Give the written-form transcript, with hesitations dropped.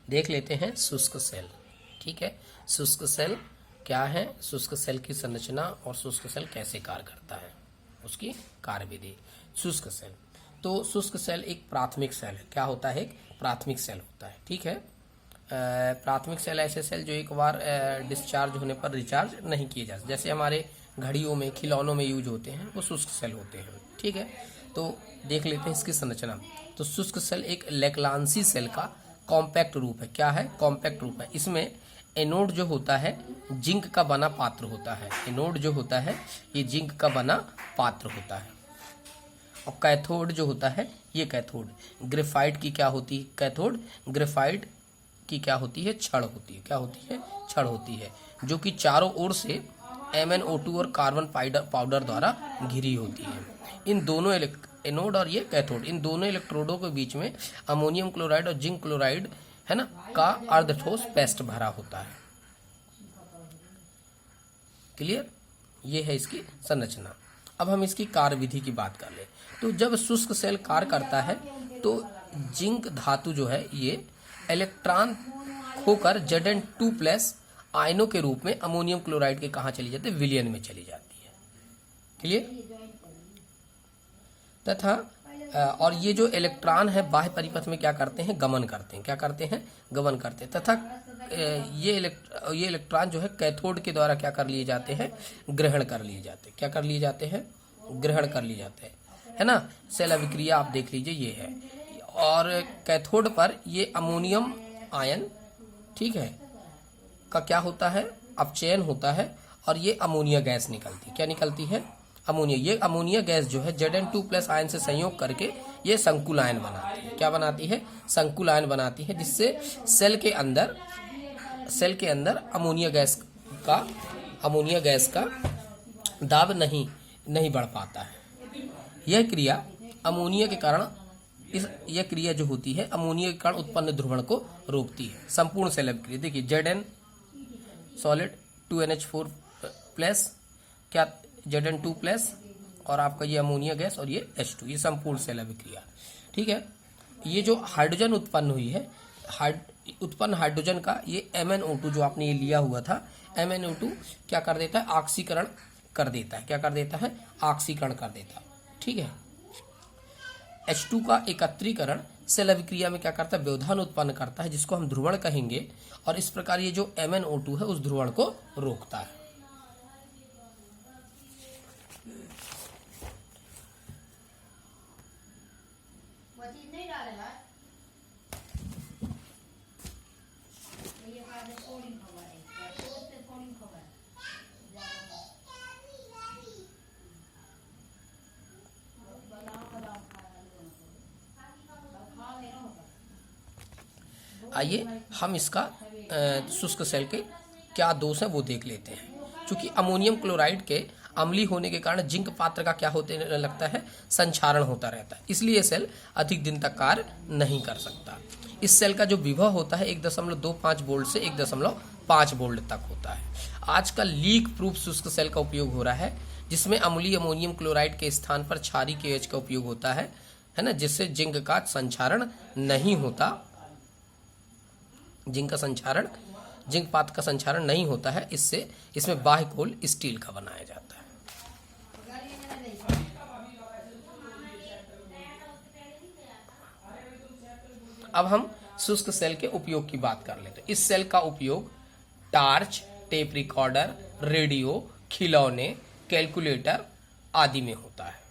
देख लेते हैं शुष्क सेल। ठीक है, शुष्क सेल क्या है, शुष्क सेल की संरचना और शुष्क सेल कैसे कार्य करता है, उसकी कार्यविधि। शुष्क सेल, तो शुष्क सेल एक प्राथमिक सेल है। क्या होता है, एक प्राथमिक सेल होता है। ठीक है, प्राथमिक सेल ऐसे सेल जो एक बार डिस्चार्ज होने पर रिचार्ज नहीं किए जा सकते, जैसे हमारे घड़ियों में, खिलौनों में यूज होते हैं, वो शुष्क सेल होते हैं। ठीक है, तो देख लेते हैं इसकी संरचना। तो शुष्क सेल एक लैक्लांसी सेल का कॉम्पैक्ट रूप है। क्या है, कॉम्पैक्ट रूप है। इसमें एनोड जो होता है जिंक का बना पात्र होता है। एनोड जो होता है ये जिंक का बना पात्र होता है। और कैथोड जो होता है, ये कैथोड ग्रेफाइट की क्या होती है, कैथोड ग्रेफाइट की क्या होती है, छड़ होती है। क्या होती है, छड़ होती है, जो कि चारों ओर से MnO2 और कार्बन पाउडर द्वारा घिरी होती है। इन दोनों एनोड और ये कैथोड, इन दोनों इलेक्ट्रोडों के बीच में अमोनियम क्लोराइड और जिंक क्लोराइड है ना का अर्धठोस पेस्ट भरा होता है। क्लियर, ये है इसकी संरचना। अब हम इसकी कार्यविधि की बात कर ले। तो जब शुष्क सेल कार्य करता है तो जिंक धातु जो है ये इलेक्ट्रॉन खोकर Zn2+ आयनों के रूप में अमोनियम क्लोराइड के कहाँ चली जाती है, विलयन में चली जाती है। क्लियर, तथा और ये जो इलेक्ट्रॉन है बाह्य परिपथ में क्या करते हैं, गमन करते हैं। क्या करते हैं, गमन करते हैं। तथा ये इलेक्ट्रॉन जो है कैथोड के द्वारा क्या कर लिए जाते हैं, ग्रहण कर लिए जाते हैं। क्या कर लिए जाते हैं, ग्रहण कर लिए जाते हैं, है ना। सेल अभिक्रिया आप देख लीजिए, ये है। और कैथोड पर ये अमोनियम आयन, ठीक है, का क्या होता है, अपचयन होता है और ये अमोनिया गैस निकलती है। क्या निकलती है, अमोनिया। ये अमोनिया गैस जो है Zn2+ आयन से संयोग करके ये संकुल आयन बनाती है। क्या बनाती है, संकुल आयन बनाती है, जिससे सेल के अंदर अमोनिया गैस का दाब नहीं बढ़ पाता है। यह क्रिया अमोनिया के कारण यह क्रिया जो होती है अमोनिया के कारण उत्पन्न ध्रुवण को रोकती है। संपूर्ण सेल अभिक्रिया देखिए, Zn सॉलिड 2NH4+, क्या Zn2+ और आपका ये अमोनिया गैस और ये H2, ये संपूर्ण सेल अभिक्रिया। ठीक है, ये जो हाइड्रोजन उत्पन्न हुई है, उत्पन्न हाइड्रोजन का ये MnO2 जो आपने ये लिया हुआ था, MnO2 क्या कर देता है, ऑक्सीकरण कर देता है। क्या कर देता है, ऑक्सीकरण कर देता है। ठीक है, H2 का एकत्रीकरण सेल अभिक्रिया में क्या करता है, व्यवधान उत्पन्न करता है, जिसको हम ध्रुवण कहेंगे। और इस प्रकार ये जो MnO2 है उस ध्रुवण को रोकता है। आइए हम इसका शुष्क सेल के क्या दोष है वो देख लेते हैं। चूंकि अमोनियम क्लोराइड के अम्लीय होने के कारण जिंक पात्र का क्या होते लगता है, संक्षारण होता रहता है, इसलिए सेल अधिक दिन तक कार्य नहीं कर सकता। इस सेल का जो विभव होता है 1.25 वोल्ट से 1.5 वोल्ट तक होता है। आजकल लीक प्रूफ शुष्क सेल का उपयोग हो रहा है, जिसमें अम्लीय अमोनियम क्लोराइड के स्थान पर क्षारीय KH का उपयोग होता है ना, जिससे जिंक का संक्षारण नहीं होता, जिंक पात्र का संक्षारण नहीं होता है। इससे इसमें बाह्य खोल स्टील का बनाया जाता है। अब हम शुष्क सेल के उपयोग की बात कर लेते हैं। इस सेल का उपयोग टार्च, टेप रिकॉर्डर, रेडियो, खिलौने, कैलकुलेटर आदि में होता है।